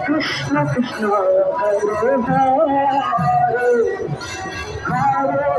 Krishna Krishna Hare Hare Hare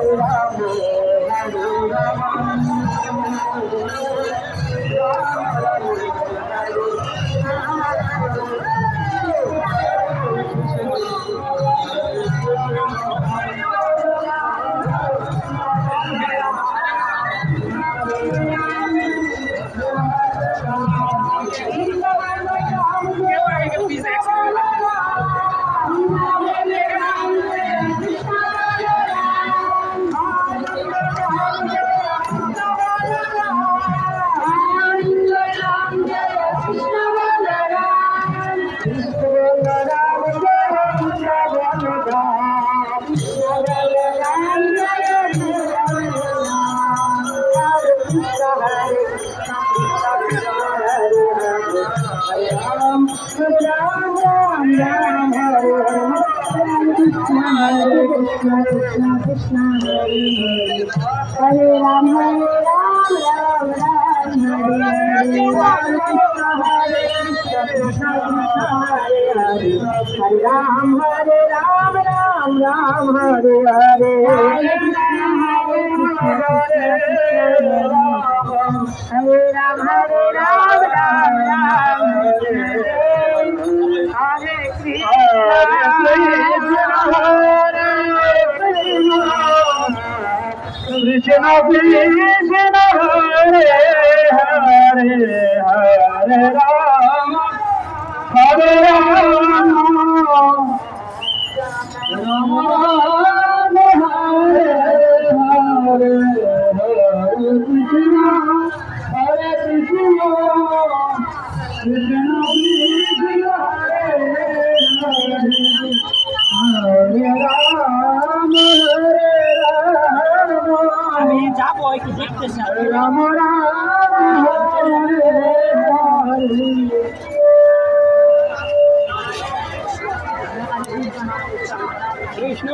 Rama Hare Rama Krishna Krishna Hare Hare Hare Rama Hare Rama Rama Rama Hare Hare Hare Krishna Hare Krishna Krishna Krishna Hare Hare Rama আমি যাবো একটু দেখতেছি রাম রাম হরে হরে কৃষ্ণ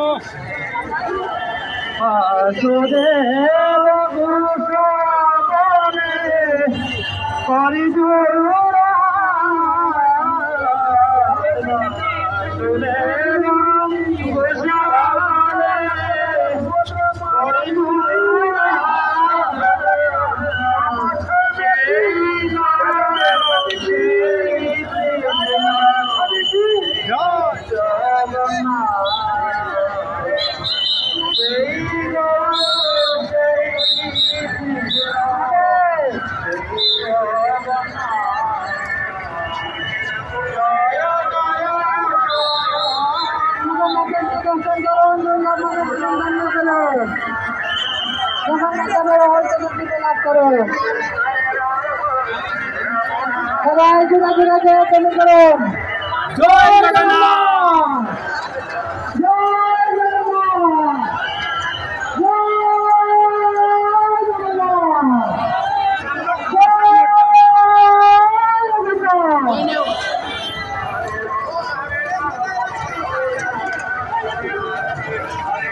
বাসুদেব গোসাবনে হরিজোরা বাসুদেব গোসাবনে হরিজোরা সবাই জোড়া জোড়া জয় করুন। জয় জগন্নাথ।